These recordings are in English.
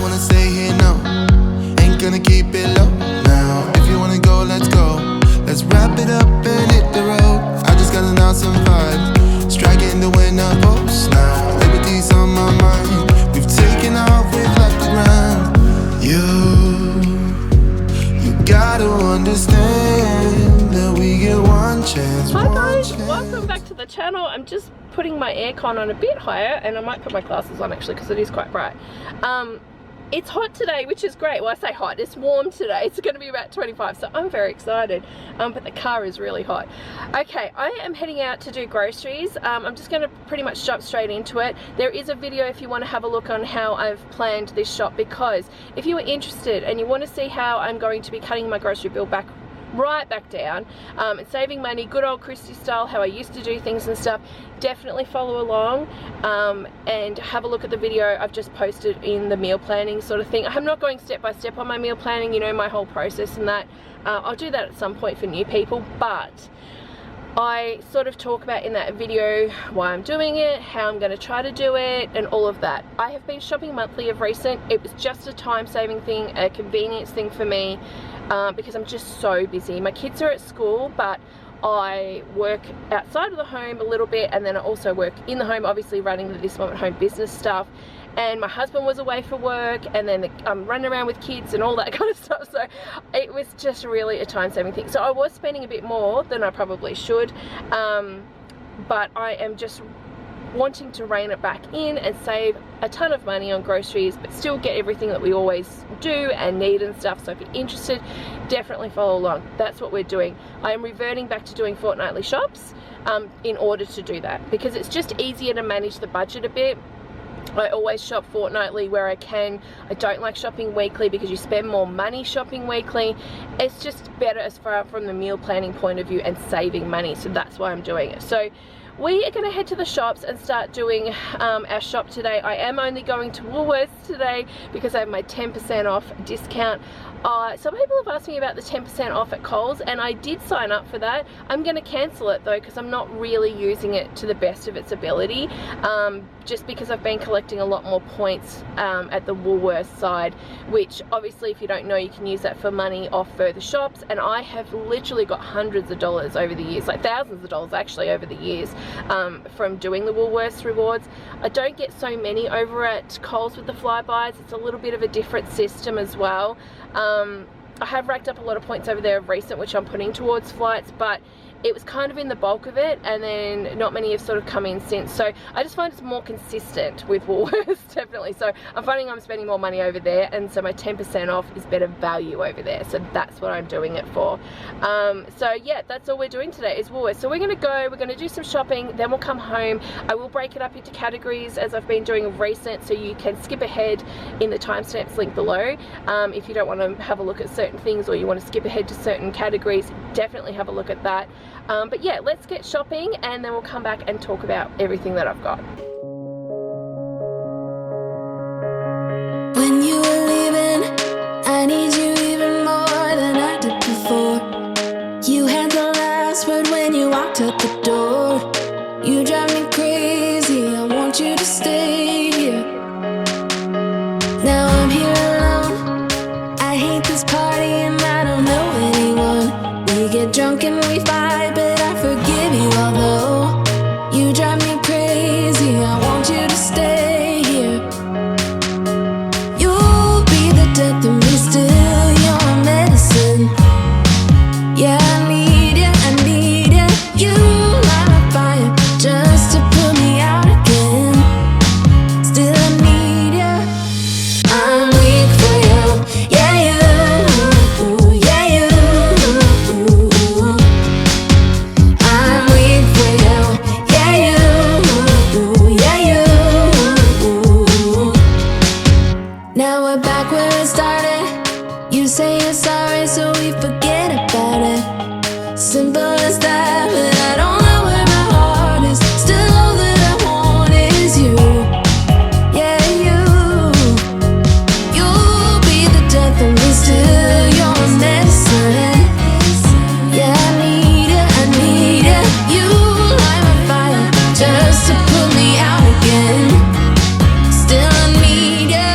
wanna stay here, no. Ain't gonna keep it low now. If you wanna go, let's go. Let's wrap it up and hit the road. I just got an awesome vibe, striking the winner post now. Liberty's on my mind. We've taken off, we've left the ground. You gotta understand that we get one chance. Hi guys, welcome back to the channel. I'm just putting my aircon on a bit higher, and I might put my glasses on actually because it is quite bright. It's hot today, which is great. Well, I say hot, it's warm today. It's going to be about 25, so I'm very excited. But the car is really hot. Okay, I am heading out to do groceries. I'm just going to pretty much jump straight into it. There is a video if you want to have a look on how I've planned this shop, because if you are interested and you want to see how I'm going to be cutting my grocery bill right back down and saving money, good old Christy style, how I used to do things and stuff, definitely follow along and have a look at the video I've just posted in the meal planning sort of thing. I'm not going step by step on my meal planning, you know, my whole process and that. I'll do that at some point for new people, but I sort of talk about in that video why I'm doing it, how I'm going to try to do it, and all of that. I have been shopping monthly of recent. It was just a time-saving thing, a convenience thing for me, because I'm just so busy. My kids are at school, but I work outside of the home a little bit, and then I also work in the home, obviously running the This Moment Home business stuff. And my husband was away for work, and then I'm running around with kids and all that kind of stuff, so it was just really a time-saving thing. So I was spending a bit more than I probably should, but I am just wanting to rein it back in and save a ton of money on groceries, but still get everything that we always do and need and stuff. So if you're interested, definitely follow along. That's what we're doing. I am reverting back to doing fortnightly shops in order to do that, because it's just easier to manage the budget a bit. I always shop fortnightly where I can. I don't like shopping weekly because you spend more money shopping weekly. It's just better as far from the meal planning point of view and saving money, so that's why I'm doing it. So we are going to head to the shops and start doing our shop today. I am only going to Woolworths today because I have my 10% off discount. Some people have asked me about the 10% off at Coles, and I did sign up for that. I'm going to cancel it though because I'm not really using it to the best of its ability, just because I've been collecting a lot more points at the Woolworths side, which obviously if you don't know, you can use that for money off further shops, and I have literally got hundreds of dollars over the years, like thousands of dollars actually over the years, from doing the Woolworths rewards. I don't get so many over at Coles with the flybys. It's a little bit of a different system as well. I have racked up a lot of points over there of recent, which I'm putting towards flights, but it was kind of in the bulk of it, and then not many have sort of come in since. So I just find it's more consistent with Woolworths, definitely. So I'm finding I'm spending more money over there, and so my 10% off is better value over there. So that's what I'm doing it for. So yeah, that's all we're doing today is Woolworths. So we're going to do some shopping, then we'll come home. I will break it up into categories as I've been doing of recent, so you can skip ahead in the timestamps link below. If you don't want to have a look at certain things, or you want to skip ahead to certain categories, definitely have a look at that. But yeah, let's get shopping, and then we'll come back and talk about everything that I've got. When you were leaving, I need you even more than I did before. You had the last word when you walked out the door. You drive me crazy, I want you to stay here. Now I'm here alone, I hate this party and I don't know anyone. We get drunk and we fight, but I forgive you, although you drive me crazy, I want you to stay here. You'll be the death of me still, you're my medicine. Yeah, I need you, I need you. You light my fire just to put me out again. Still I need you, I'm weak for you. Yeah, you, yeah, you. I'm weak for you. Yeah, you, yeah, you. Now we're back where it started. You say you're sorry, so we forget about it. Simple as that, but I don't know where my heart is. Still all that I want is you. Yeah, you. You'll be the death of me still, you're my medicine. Yeah, I need you, I need you. You light my fire just to put me out again. Still I need you.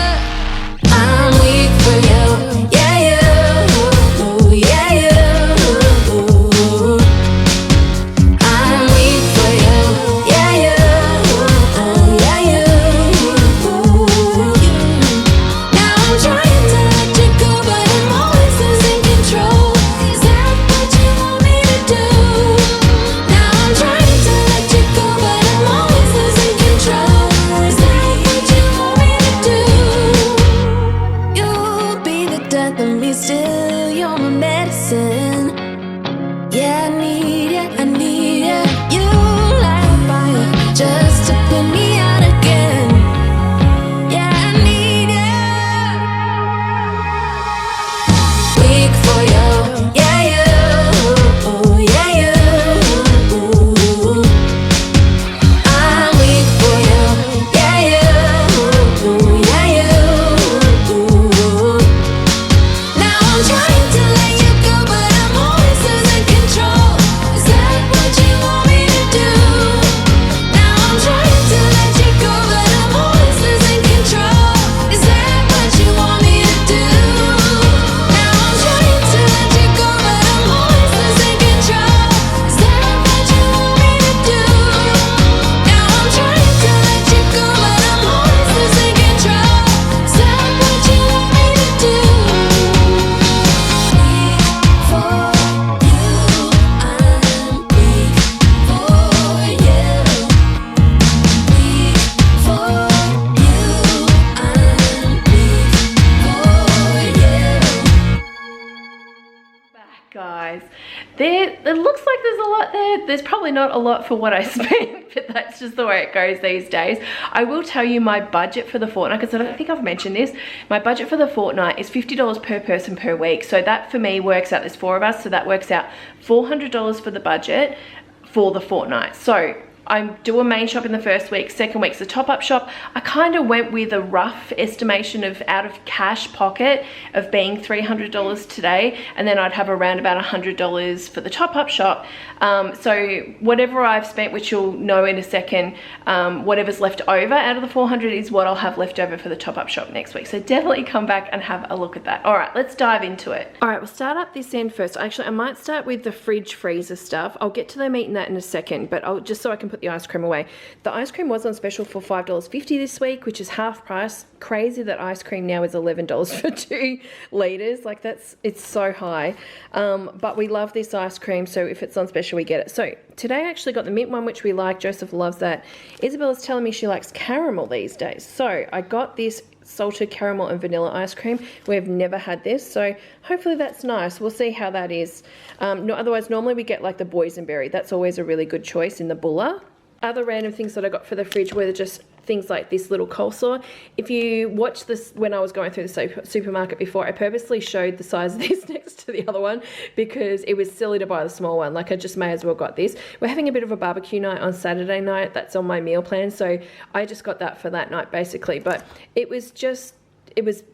guys. It looks like there's a lot there. There's probably not a lot for what I spent, but that's just the way it goes these days. I will tell you my budget for the fortnight, because I don't think I've mentioned this. My budget for the fortnight is $50 per person per week. So that for me works out, there's 4 of us, so that works out $400 for the budget for the fortnight. So I do a main shop in the first week, second week's a top-up shop. I kind of went with a rough estimation of out of cash pocket of being $300 today, and then I'd have around about $100 for the top-up shop. So whatever I've spent, which you'll know in a second, whatever's left over out of the 400 is what I'll have left over for the top-up shop next week. So definitely come back and have a look at that. All right, let's dive into it. All right, we'll start up this end first. Actually, I might start with the fridge freezer stuff. I'll get to the meat and that in a second, but just so I can put the ice cream away. The ice cream was on special for $5.50 this week, which is half price. Crazy that ice cream now is $11 for 2 liters. Like it's so high. But we love this ice cream, so if it's on special, we get it. So today I actually got the mint one, which we like. Joseph loves that. Isabella's telling me she likes caramel these days. So I got this salted caramel and vanilla ice cream. We've never had this, so hopefully that's nice. We'll see how that is. Otherwise, normally we get like the boysenberry. That's always a really good choice in the bulla. Other random things that I got for the fridge were just things like this little coleslaw. If you watch this when I was going through the supermarket before, I purposely showed the size of this next to the other one because it was silly to buy the small one. Like I just may as well got this. We're having a bit of a barbecue night on Saturday night. That's on my meal plan, so I just got that for that night basically. But it was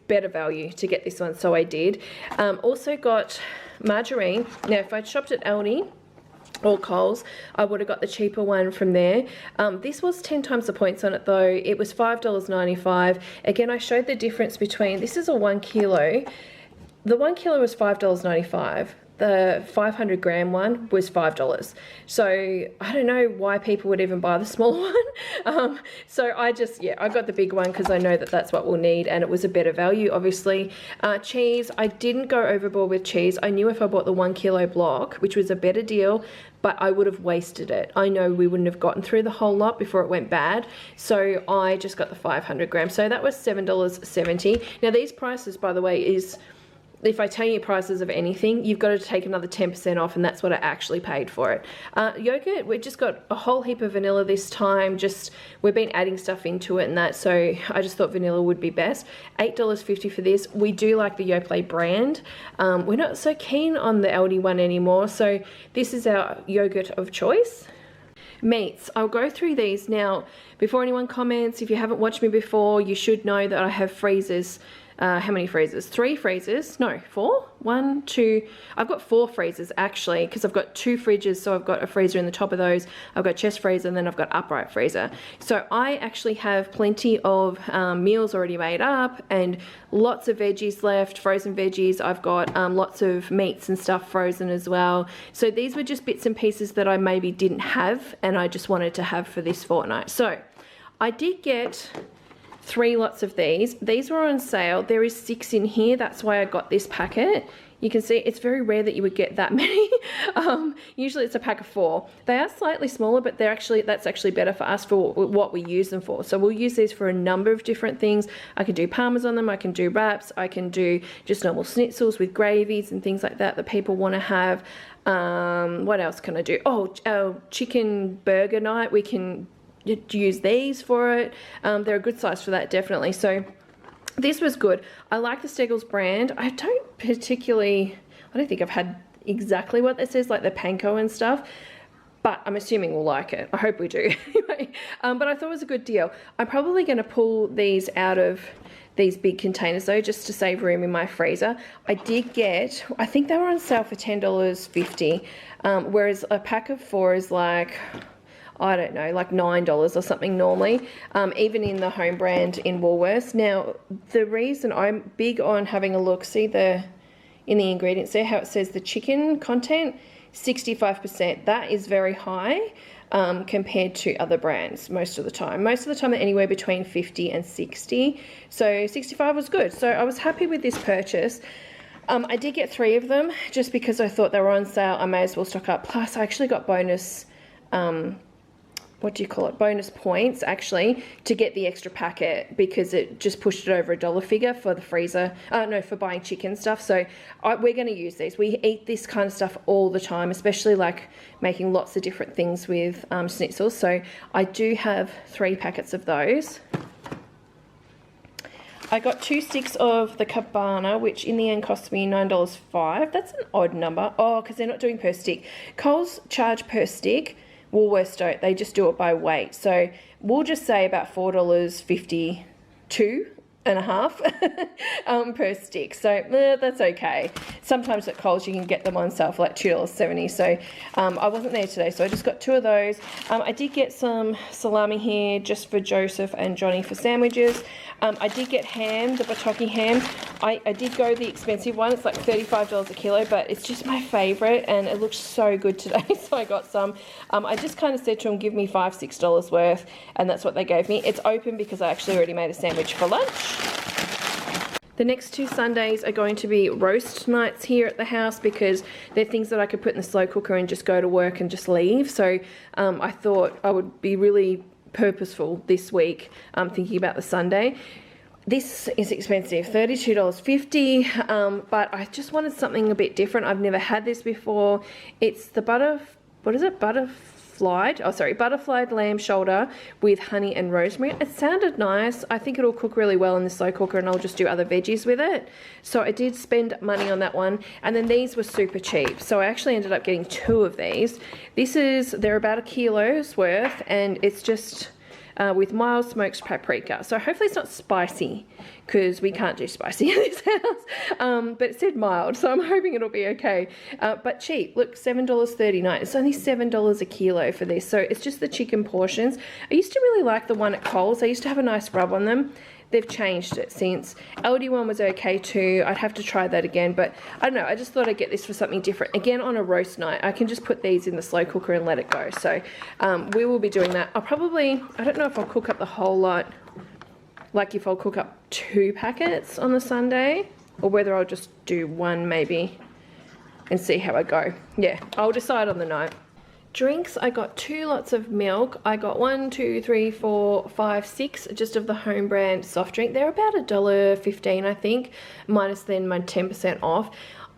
better value to get this one, so I did. Also got margarine. Now if I'd shopped at Aldi or Coles, I would have got the cheaper one from there. This was 10 times the points on it though. It was $5.95. Again, I showed the difference between, this is a 1 kilo. The 1 kilo was $5.95. The 500 gram one was $5. So I don't know why people would even buy the small one. So I got the big one because I know that that's what we'll need, and it was a better value, obviously. Cheese, I didn't go overboard with cheese. I knew if I bought the 1 kilo block, which was a better deal, but I would have wasted it. I know we wouldn't have gotten through the whole lot before it went bad. So I just got the 500 grams. So that was $7.70. Now these prices, by the way, is, if I tell you prices of anything, you've got to take another 10% off, and that's what I actually paid for it. Yogurt, we just got a whole heap of vanilla this time. We've been adding stuff into it and that, so I just thought vanilla would be best. $8.50 for this. We do like the Yoplait brand. We're not so keen on the Aldi one anymore, so this is our yogurt of choice. Meats, I'll go through these now. Before anyone comments, if you haven't watched me before, you should know that I have freezers. How many freezers? 3 freezers, no, 4, 1, 2, I've got 4 freezers actually, because I've got 2 fridges, so I've got a freezer in the top of those, I've got chest freezer, and then I've got upright freezer. So I actually have plenty of meals already made up, and lots of veggies left, frozen veggies. I've got lots of meats and stuff frozen as well. So these were just bits and pieces that I maybe didn't have, and I just wanted to have for this fortnight. So I did get 3 lots of these. These were on sale. There is 6 in here. That's why I got this packet. You can see it's very rare that you would get that many. Usually it's a pack of 4. They are slightly smaller, but that's actually better for us for what we use them for. So we'll use these for a number of different things. I can do parmas on them. I can do wraps. I can do just normal schnitzels with gravies and things like that that people want to have. What else can I do? Oh, chicken burger night. We can use these for it. They're a good size for that, definitely. So this was good. I like the Steggles brand. I don't think I've had exactly what that says, like the panko and stuff, but I'm assuming we'll like it. I hope we do. Anyway, but I thought it was a good deal. I'm probably going to pull these out of these big containers though, just to save room in my freezer. I did get, I think they were on sale for $10.50, whereas a pack of 4 is like, I don't know, like $9 or something normally, even in the home brand in Woolworths. Now, the reason I'm big on having a look, see in the ingredients there, how it says the chicken content, 65%. That is very high compared to other brands most of the time. Most of the time they're anywhere between 50 and 60. So 65 was good. So I was happy with this purchase. I did get 3 of them just because I thought they were on sale. I may as well stock up. Plus, I actually got bonus what do you call it, bonus points actually to get the extra packet, because it just pushed it over $1 figure for the freezer, no, for buying chicken stuff. So we're going to use these. We eat this kind of stuff all the time, especially like making lots of different things with schnitzels. So I do have 3 packets of those. I got 2 sticks of the Cabana, which in the end cost me $9.05. That's an odd number. Oh, because they're not doing per stick. Coles charge per stick. Woolworths don't. They just do it by weight. So we'll just say about $4.52 and a half per stick. So that's okay. Sometimes at Coles you can get them on sale for like $2.70. So I wasn't there today, so I just got 2 of those. I did get some salami here just for Joseph and Johnny for sandwiches. I did get ham, the Bataki ham. I did go the expensive one. It's like $35 a kilo, but it's just my favorite and it looks so good today. So I got some. I just kind of said to them, give me $5, $6 worth, and that's what they gave me. It's open because I actually already made a sandwich for lunch. The next 2 Sundays are going to be roast nights here at the house, because they're things that I could put in the slow cooker and just go to work and just leave. So I thought I would be really purposeful this week, thinking about the Sunday. This is expensive, $32.50, but I just wanted something a bit different. I've never had this before. It's the butterflied lamb shoulder with honey and rosemary. It sounded nice. I think it'll cook really well in the slow cooker, and I'll just do other veggies with it. So I did spend money on that one. And then these were super cheap, so I actually ended up getting 2 of these. They're about $1 kilo's worth, and it's just with mild smoked paprika. So hopefully it's not spicy, because we can't do spicy in this house. But it said mild, so I'm hoping it'll be okay. But cheap. Look, $7.39. It's only $7 a kilo for this. So it's just the chicken portions. I used to really like the one at Coles. I used to have a nice rub on them. They've changed it since. Aldi one was okay too. I'd have to try that again, but I don't know. I just thought I'd get this for something different. Again, on a roast night, I can just put these in the slow cooker and let it go. So we will be doing that. I don't know if I'll cook up the whole lot, like if I'll cook up 2 packets on the Sunday, or whether I'll just do 1 maybe and see how I go. Yeah, I'll decide on the night. Drinks, I got 2 lots of milk. I got 1, 2, 3, 4, 5, 6 just of the home brand soft drink. They're about $1.15, I think, minus then my 10% off.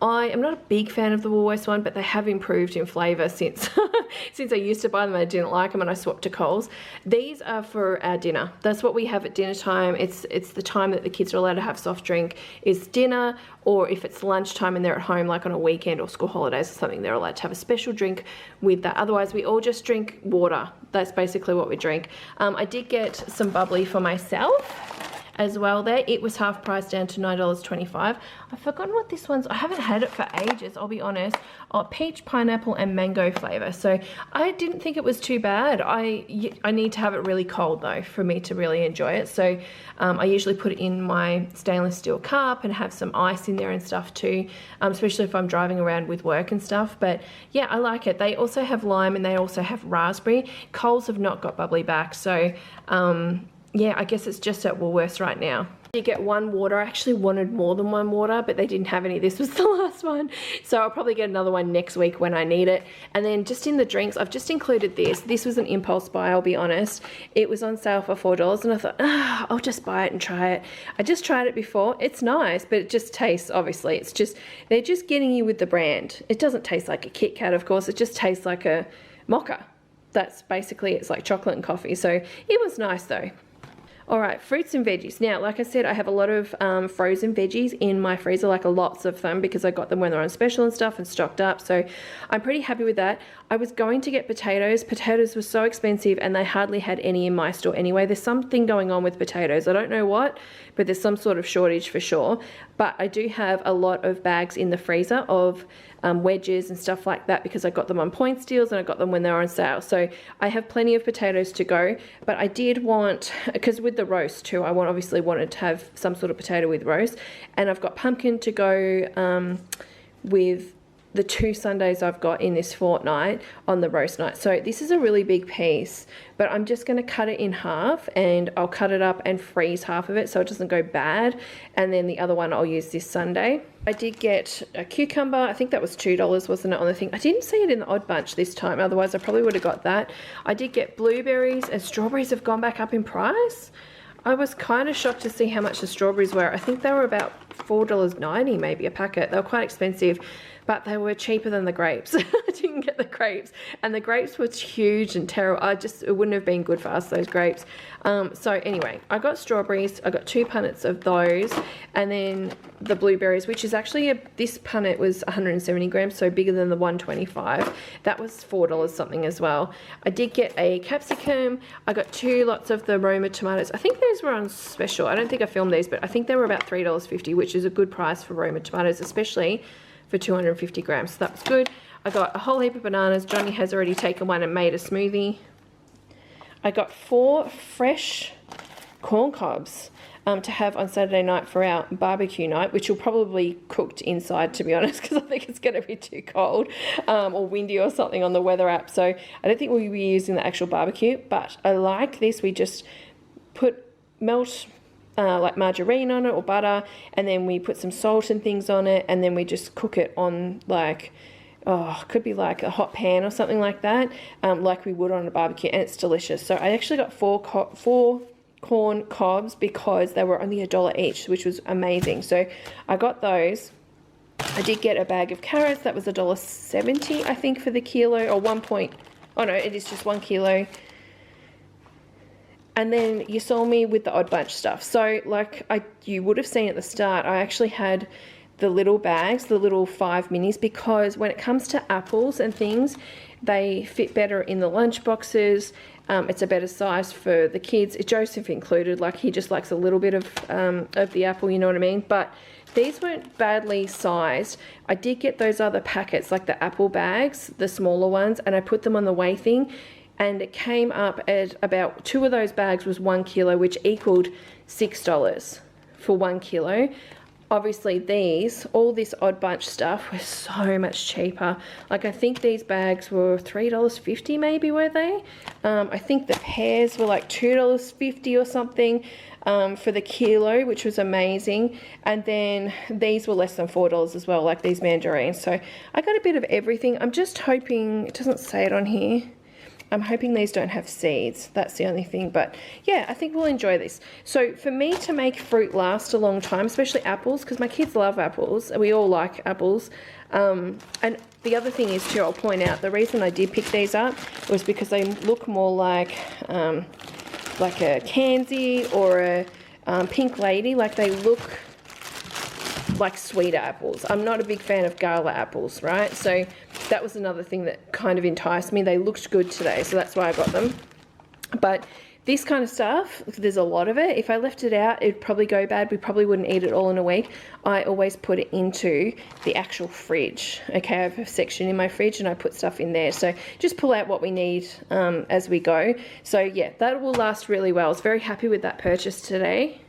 I am not a big fan of the Woolworths one, but they have improved in flavour since since I used to buy them. I didn't like them and I swapped to Coles. These are for our dinner. That's what we have at dinner time. It's the time that the kids are allowed to have soft drink is dinner, or if it's lunchtime and they're at home, like on a weekend or school holidays or something, they're allowed to have a special drink with that. Otherwise, we all just drink water. That's basically what we drink. I did get some bubbly for myself as well there. It was half price down to $9.25. I've forgotten what this one's. I haven't had it for ages, I'll be honest. Oh, peach, pineapple and mango flavor. So I didn't think it was too bad. I need to have it really cold though for me to really enjoy it. So I usually put it in my stainless steel cup and have some ice in there and stuff too, especially if I'm driving around with work and stuff. But yeah, I like it. They also have lime and they also have raspberry. Coles have not got bubbly back, so yeah, I guess it's just at Woolworths right now. You get 1 water. I actually wanted more than 1 water, but they didn't have any. This was the last one. So I'll probably get another one next week when I need it. And then just in the drinks, I've just included this. This was an impulse buy, I'll be honest. It was on sale for $4 and I thought, I'll just buy it and try it. I just tried it before. It's nice, but it just tastes, obviously, it's just, they're just getting you with the brand. It doesn't taste like a Kit Kat, of course. It just tastes like a mocha. That's basically, it's like chocolate and coffee. So it was nice though. All right, fruits and veggies. Now, like I said, I have a lot of frozen veggies in my freezer, like lots of them, because I got them when they're on special and stuff and stocked up. So I'm pretty happy with that. I was going to get potatoes. Potatoes were so expensive and they hardly had any in my store anyway. There's something going on with potatoes. I don't know what, but there's some sort of shortage for sure. But I do have a lot of bags in the freezer of wedges and stuff like that, because I got them on points deals and I got them when they were on sale. So I have plenty of potatoes to go, but I did want, because with the roast too, I obviously wanted to have some sort of potato with roast, and I've got pumpkin to go with the 2 sundaes I've got in this fortnight on the roast night. So this is a really big piece, but I'm just going to cut it in half, and I'll cut it up and freeze half of it so it doesn't go bad, and then the other one I'll use this Sunday. I did get a cucumber. I think that was $2, wasn't it, on the thing? I didn't see it in the Odd Bunch this time, otherwise I probably would have got that. I did get blueberries, and strawberries have gone back up in price. I was kind of shocked to see how much the strawberries were. I think they were about $4.90 maybe a packet. They were quite expensive, but they were cheaper than the grapes. I didn't get the grapes, and the grapes were huge and terrible. It wouldn't have been good for us, those grapes. So anyway, I got strawberries. I got 2 punnets of those, and then the blueberries, which is actually this punnet was 170 grams, so bigger than the 125. That was $4 something as well. I did get a capsicum. I got 2 lots of the Roma tomatoes. I think those were on special. I don't think I filmed these, but I think they were about $3.50, which is a good price for Roma tomatoes, especially for 250 grams. So that was good. I got a whole heap of bananas. Johnny has already taken one and made a smoothie. I got 4 fresh corn cobs to have on Saturday night for our barbecue night, which will probably cooked inside, to be honest, because I think it's going to be too cold or windy or something on the weather app. So I don't think we'll be using the actual barbecue, but I like this. We just melt like margarine on it or butter, and then we put some salt and things on it, and then we just cook it on like, could be like a hot pan or something like that, like we would on a barbecue, and it's delicious. So I actually got 4 corn cobs because they were only $1 each, which was amazing. So I got those. I did get a bag of carrots. That was $1.70 I think for the kilo, or it is just 1 kilo. And then you saw me with the Odd Bunch stuff. So like you would have seen at the start, I actually had the little bags, the little 5 minis, because when it comes to apples and things, they fit better in the lunch boxes. It's a better size for the kids, Joseph included. Like, he just likes a little bit of the apple, you know what I mean? But these weren't badly sized. I did get those other packets, like the apple bags, the smaller ones, and I put them on the weigh thing, and it came up at about 2 of those bags was 1 kilo, which equaled $6 for 1 kilo. Obviously all this Odd Bunch stuff was so much cheaper. Like, I think these bags were $3.50 maybe, were they? I think the pears were like $2.50 or something for the kilo, which was amazing. And then these were less than $4 as well, like these mandarins. So I got a bit of everything. I'm just hoping, it doesn't say it on here, I'm hoping these don't have seeds. That's the only thing. But yeah, I think we'll enjoy this. So for me to make fruit last a long time, especially apples, because my kids love apples, and we all like apples. And the other thing is too, I'll point out, the reason I did pick these up was because they look more like a Kanzi or a Pink Lady. Like, they look like sweet apples. I'm not a big fan of gala apples, right? So that was another thing that kind of enticed me. They looked good today, so that's why I got them. But this kind of stuff, there's a lot of it. If I left it out, it'd probably go bad. We probably wouldn't eat it all in a week. I always put it into the actual fridge. Okay, I have a section in my fridge and I put stuff in there. So just pull out what we need as we go. So yeah, that will last really well. I was very happy with that purchase today.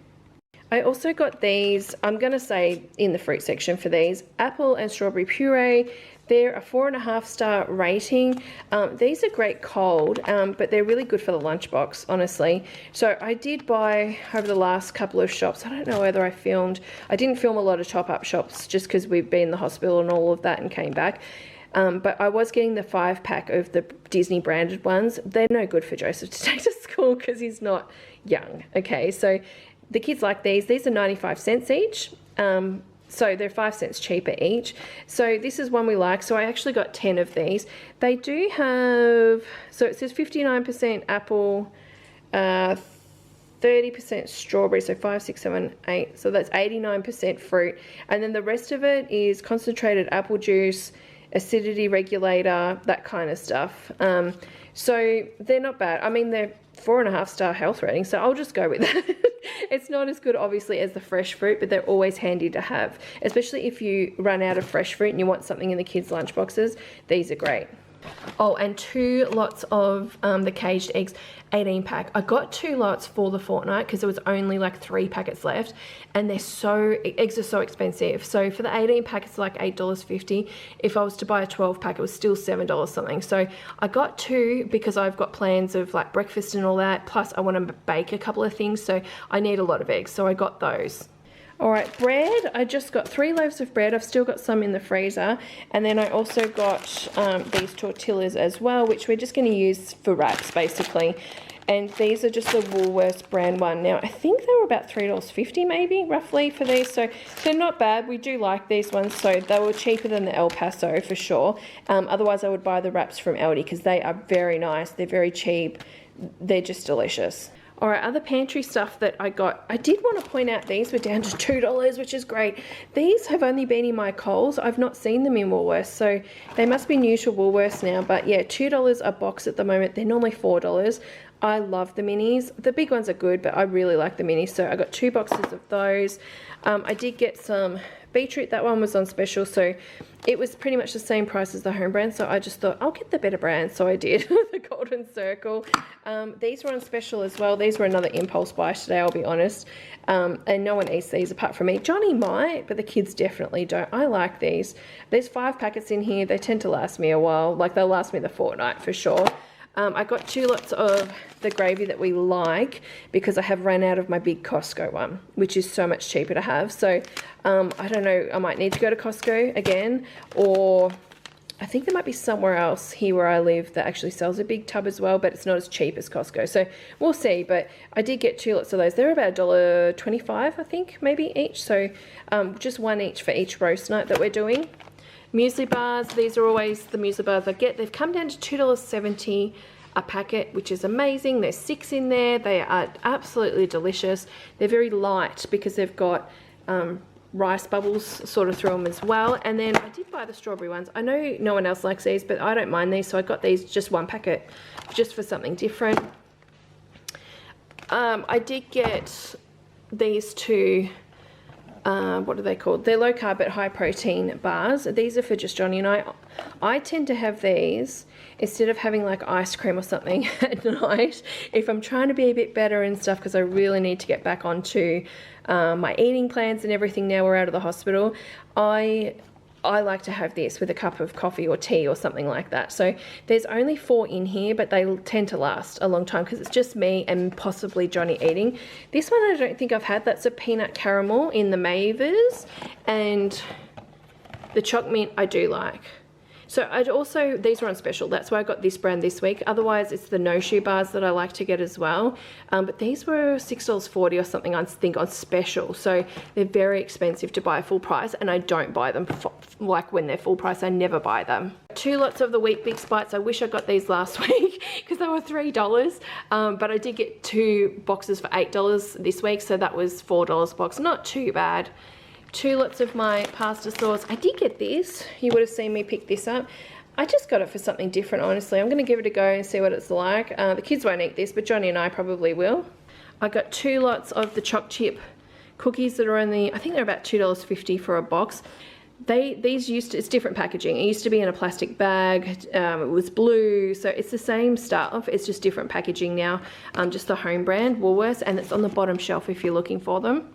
I also got these, I'm going to say in the fruit section for these, apple and strawberry puree. They're a 4.5-star rating. These are great cold, but they're really good for the lunchbox, honestly. So I did buy over the last couple of shops. I don't know whether I didn't film a lot of top-up shops just because we've been in the hospital and all of that and came back. But I was getting the 5-pack of the Disney branded ones. They're no good for Joseph to take to school because he's not young. Okay, so the kids like these. These are 95 cents each. So they're 5 cents cheaper each. So this is one we like. So I actually got 10 of these. They do have, so it says 59% apple, 30% strawberry, so 5, 6, 7, 8. So that's 89% fruit. And then the rest of it is concentrated apple juice, acidity regulator, that kind of stuff. So they're not bad. I mean, they're 4.5-star health rating, so I'll just go with that. It's not as good, obviously, as the fresh fruit, but they're always handy to have, especially if you run out of fresh fruit and you want something in the kids' lunch boxes. These are great. Oh, and 2 lots of the caged eggs, 18 pack. I got 2 lots for the fortnight because there was only like 3 packets left, and eggs are so expensive. So for the 18 pack, it's like $8.50. If I was to buy a 12 pack, it was still $7 something. So I got 2 because I've got plans of like breakfast and all that. Plus I want to bake a couple of things, so I need a lot of eggs. So I got those. Alright, bread. I just got 3 loaves of bread. I've still got some in the freezer. And then I also got these tortillas as well, which we're just going to use for wraps, basically. And these are just the Woolworths brand one. Now, I think they were about $3.50 maybe, roughly, for these. So they're not bad. We do like these ones. So they were cheaper than the El Paso, for sure. Otherwise, I would buy the wraps from Aldi because they are very nice. They're very cheap. They're just delicious. Alright, other pantry stuff that I got. I did want to point out these were down to $2, which is great. These have only been in my Coles. I've not seen them in Woolworths, so they must be new to Woolworths now. But yeah, $2 a box at the moment. They're normally $4. I love the minis. The big ones are good, but I really like the minis. So I got 2 boxes of those. I did get some beetroot. That one was on special, so it was pretty much the same price as the home brand. So I just thought I'll get the better brand, so I did. The Golden Circle. These were on special as well. These were another impulse buy today, I'll be honest. And no one eats these apart from me. Johnny might, but the kids definitely don't. I like these. There's 5 packets in here. They tend to last me a while. Like, they'll last me the fortnight for sure. I got 2 lots of the gravy that we like because I have run out of my big Costco one, which is so much cheaper to have. So I don't know, I might need to go to Costco again, or I think there might be somewhere else here where I live that actually sells a big tub as well, but it's not as cheap as Costco. So we'll see, but I did get 2 lots of those. They're about $1.25, I think, maybe each. So just 1 each for each roast night that we're doing. Muesli bars, these are always the muesli bars I get. They've come down to $2.70 a packet, which is amazing. There's 6 in there. They are absolutely delicious. They're very light because they've got rice bubbles sort of through them as well. And then I did buy the strawberry ones. I know no one else likes these, but I don't mind these, so I got these just 1 packet just for something different. I did get these 2, what are they called? They're low carb but high protein bars. These are for just Johnny and I. I tend to have these instead of having like ice cream or something at night if I'm trying to be a bit better and stuff, because I really need to get back onto my eating plans and everything now we're out of the hospital. I like to have this with a cup of coffee or tea or something like that. So there's only 4 in here, but they tend to last a long time because it's just me and possibly Johnny eating. This one I don't think I've had. That's a peanut caramel in the Mavers, and the choc mint I do like. So I'd also, these were on special. That's why I got this brand this week. Otherwise, it's the no-shoe bars that I like to get as well. But these were $6.40 or something, I think, on special. So they're very expensive to buy full price, and I don't buy them like when they're full price. I never buy them. 2 lots of the Wheat Bix Bites. I wish I got these last week because they were $3. But I did get 2 boxes for $8 this week, so that was $4 a box. Not too bad. 2 lots of my pasta sauce. I did get this. You would have seen me pick this up. I just got it for something different, honestly. I'm going to give it a go and see what it's like. The kids won't eat this, but Johnny and I probably will. I got 2 lots of the choc chip cookies that are only, I think they're about $2.50 for a box. These used to, it's different packaging. It used to be in a plastic bag. It was blue, so it's the same stuff. It's just different packaging now. Just the home brand, Woolworths, and it's on the bottom shelf if you're looking for them.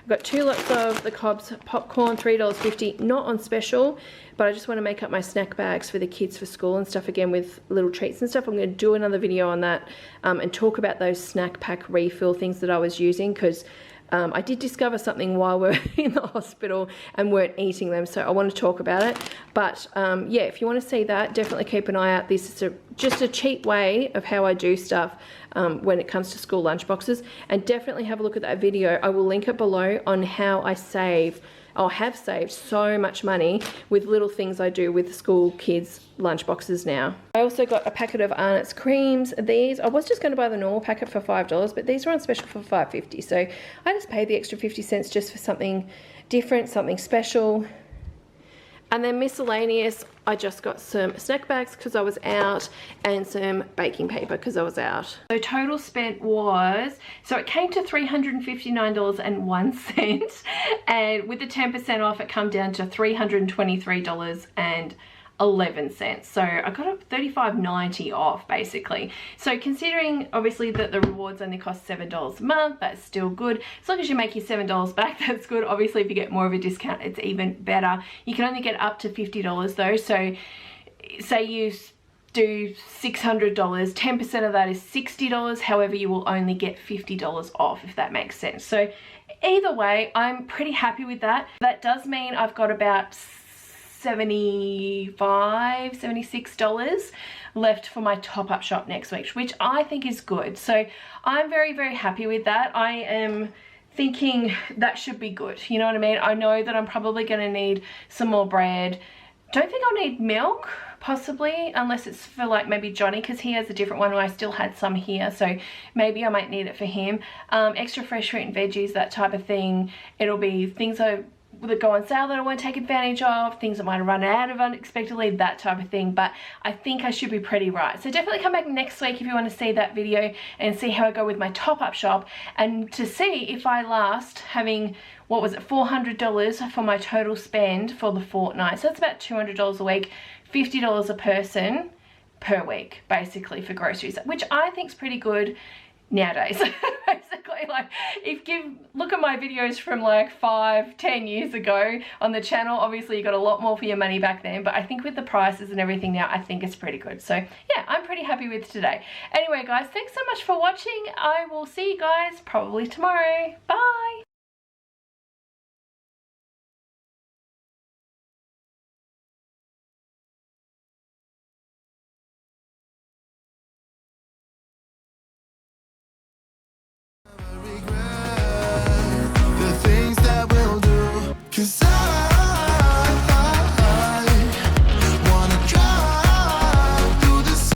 I've got 2 lots of the Cobb's popcorn, $3.50, not on special, but I just want to make up my snack bags for the kids for school and stuff again with little treats and stuff. I'm going to do another video on that and talk about those snack pack refill things that I was using, because I did discover something while we were in the hospital and weren't eating them, so I want to talk about it. But yeah, if you want to see that, definitely keep an eye out. This is just a cheap way of how I do stuff when it comes to school lunch boxes, and definitely have a look at that video. I will link it below on how I save, or have saved, so much money with little things I do with school kids lunch boxes now. I also got a packet of Arnott's creams. These, I was just going to buy the normal packet for $5, but these are on special for $5.50, so I just paid the extra 50 cents just for something different, something special. And then miscellaneous, I just got some snack bags because I was out, and some baking paper because I was out. So total spent was, so it came to $359.01, and with the 10% off it come down to $323.11. 11 cents. So I got a $35.90 off basically. So considering obviously that the rewards only cost $7 a month, that's still good. As long as you make your $7 back, that's good. Obviously if you get more of a discount, it's even better. You can only get up to $50 though. So say you do $600, 10% of that is $60. However, you will only get $50 off, if that makes sense. So either way, I'm pretty happy with that. That does mean I've got about $75, $76 left for my top-up shop next week, which I think is good. So I'm very, very happy with that. I am thinking that should be good. You know what I mean? I know that I'm probably going to need some more bread. Don't think I'll need milk, possibly, unless it's for like maybe Johnny, because he has a different one and I still had some here, so maybe I might need it for him. Extra fresh fruit and veggies, that type of thing. It'll be things that go on sale that I won't take advantage of, things that might have run out of unexpectedly, that type of thing. But I think I should be pretty right. So definitely come back next week if you want to see that video and see how I go with my top-up shop, and to see if I last having, what was it, $400 for my total spend for the fortnight. So that's about $200 a week, $50 a person per week basically for groceries, which I think is pretty good nowadays. Basically, like, if you look at my videos from like 5-10 years ago on the channel, obviously you got a lot more for your money back then, but I think with the prices and everything now, I think it's pretty good. So yeah, I'm pretty happy with today. Anyway guys, thanks so much for watching. I will see you guys probably tomorrow. Bye. The things that we'll do, 'cause